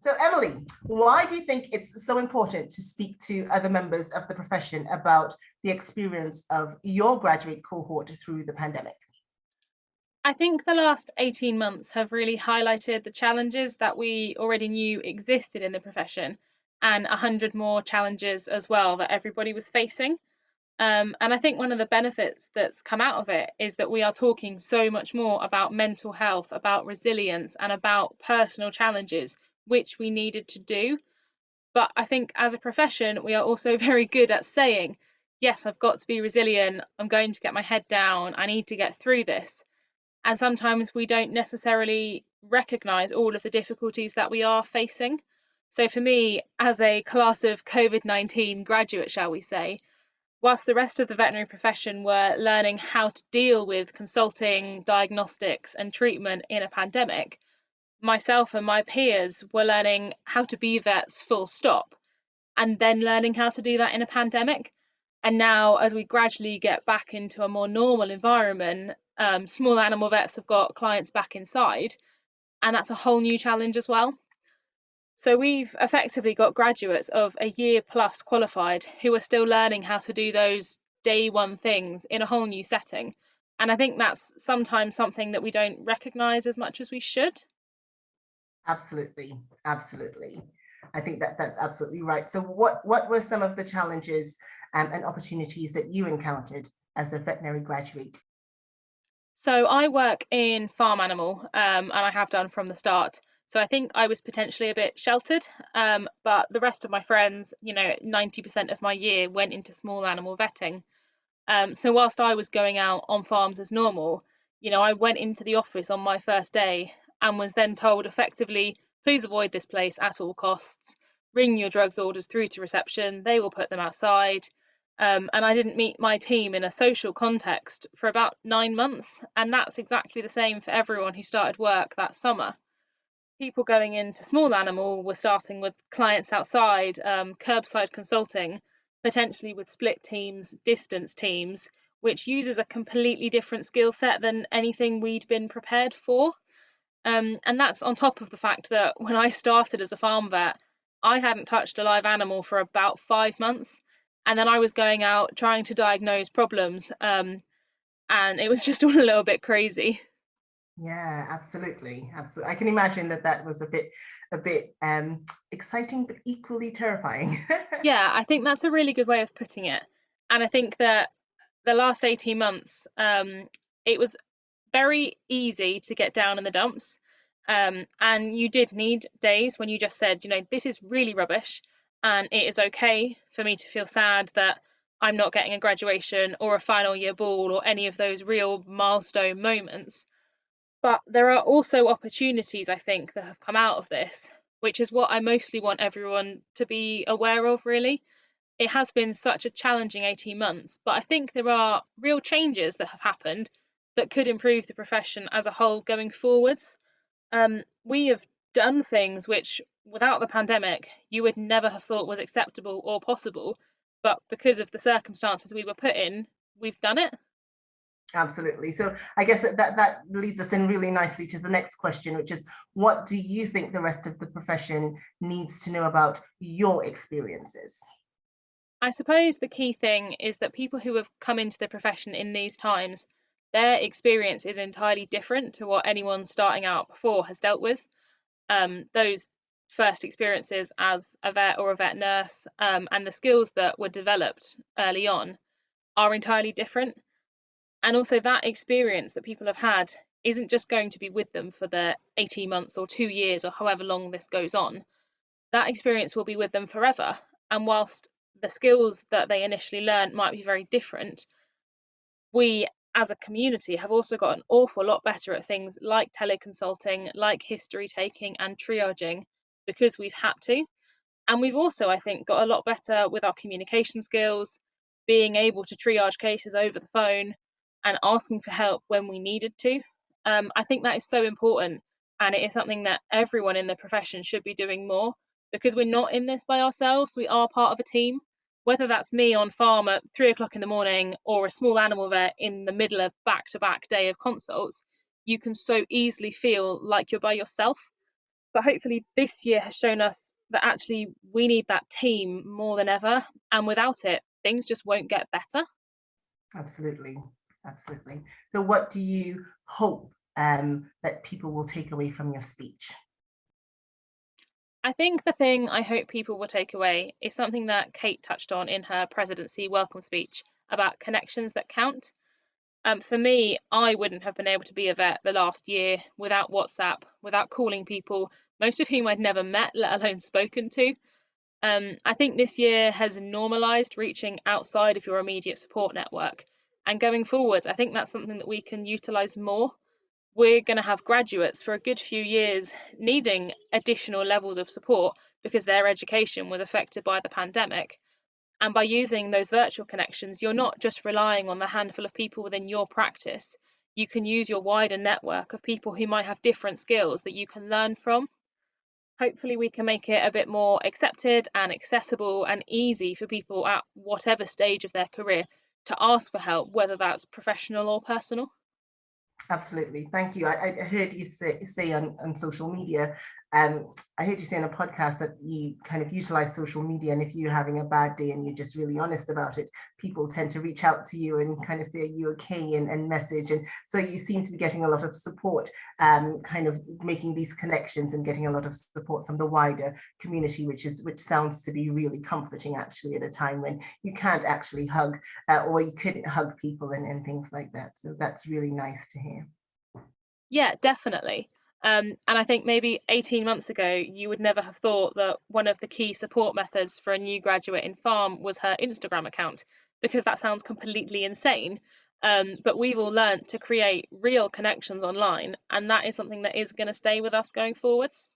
So, Emily, why do you think it's so important to speak to other members of the profession about the experience of your graduate cohort through the pandemic? I think the last 18 months have really highlighted the challenges that we already knew existed in the profession and 100 more challenges as well that everybody was facing. And I think one of the benefits that's come out of it is that we are talking so much more about mental health, about resilience, and about personal challenges, which we needed to do. But I think as a profession, we are also very good at saying, yes, I've got to be resilient. I'm going to get my head down. I need to get through this. And sometimes we don't necessarily recognize all of the difficulties that we are facing. So, for me, as a class of COVID-19 graduate, shall we say, whilst the rest of the veterinary profession were learning how to deal with consulting, diagnostics, and treatment in a pandemic, myself and my peers were learning how to be vets full stop, and then learning how to do that in a pandemic. And now, as we gradually get back into a more normal environment, small animal vets have got clients back inside, and that's a whole new challenge as well. So we've effectively got graduates of a year plus qualified who are still learning how to do those day one things in a whole new setting. And I think that's sometimes something that we don't recognise as much as we should. Absolutely, absolutely. I think that that's absolutely right. So, what were some of the challenges and opportunities that you encountered as a veterinary graduate? So I work in farm animal, and I have done from the start. So I think I was potentially a bit sheltered, but the rest of my friends, 90% of my year went into small animal vetting. So whilst I was going out on farms as normal, I went into the office on my first day and was then told effectively, please avoid this place at all costs. Ring your drugs orders through to reception, they will put them outside. And I didn't meet my team in a social context for about 9 months. And that's exactly the same for everyone who started work that summer. People going into small animal were starting with clients outside, curbside consulting, potentially with split teams, distance teams, which uses a completely different skill set than anything we'd been prepared for. And that's on top of the fact that when I started as a farm vet, I hadn't touched a live animal for about 5 months. And then I was going out trying to diagnose problems. And it was just all a little bit crazy. Yeah, absolutely, absolutely. I can imagine that that was a bit exciting, but equally terrifying. Yeah, I think that's a really good way of putting it. And I think that the last 18 months, it was very easy to get down in the dumps. And you did need days when you just said, this is really rubbish. And it is okay for me to feel sad that I'm not getting a graduation or a final year ball or any of those real milestone moments. But there are also opportunities, I think, that have come out of this, which is what I mostly want everyone to be aware of, really. It has been such a challenging 18 months, but I think there are real changes that have happened that could improve the profession as a whole going forwards. We have done things which, without the pandemic, you would never have thought was acceptable or possible, but because of the circumstances we were put in, we've done it. Absolutely. So I guess that leads us in really nicely to the next question, which is, what do you think the rest of the profession needs to know about your experiences? I suppose the key thing is that people who have come into the profession in these times, their experience is entirely different to what anyone starting out before has dealt with. Those first experiences as a vet or a vet nurse, and the skills that were developed early on are entirely different. And also, that experience that people have had isn't just going to be with them for the 18 months or 2 years or however long this goes on. That experience will be with them forever. And whilst the skills that they initially learned might be very different, we as a community have also got an awful lot better at things like teleconsulting, like history taking and triaging because we've had to. And we've also, I think, got a lot better with our communication skills, being able to triage cases over the phone and asking for help when we needed to. I think that is so important, and it is something that everyone in the profession should be doing more because we're not in this by ourselves. We are part of a team. Whether that's me on farm at 3 o'clock in the morning or a small animal vet in the middle of back to back day of consults, you can so easily feel like you're by yourself. But hopefully this year has shown us that actually we need that team more than ever. And without it, things just won't get better. Absolutely, absolutely. So what do you hope that people will take away from your speech? I think the thing I hope people will take away is something that Kate touched on in her presidency welcome speech about connections that count. For me, I wouldn't have been able to be a vet the last year without WhatsApp, without calling people, most of whom I'd never met, let alone spoken to. I think this year has normalised reaching outside of your immediate support network. And going forwards, I think that's something that we can utilise more. We're going to have graduates for a good few years needing additional levels of support because their education was affected by the pandemic. And by using those virtual connections, you're not just relying on the handful of people within your practice. You can use your wider network of people who might have different skills that you can learn from. Hopefully, we can make it a bit more accepted and accessible and easy for people at whatever stage of their career to ask for help, whether that's professional or personal. Absolutely. Thank you. I heard you say on social media, I heard you say in a podcast that you kind of utilize social media, and if you're having a bad day and you're just really honest about it, people tend to reach out to you and kind of say, are you okay? And message. And so you seem to be getting a lot of support, kind of making these connections and getting a lot of support from the wider community, which sounds to be really comforting actually at a time when you can't actually hug or you couldn't hug people and things like that. So that's really nice to hear. Yeah, definitely. And I think maybe 18 months ago, you would never have thought that one of the key support methods for a new graduate in farm was her Instagram account, because that sounds completely insane. But we've all learnt to create real connections online, and that is something that is going to stay with us going forwards.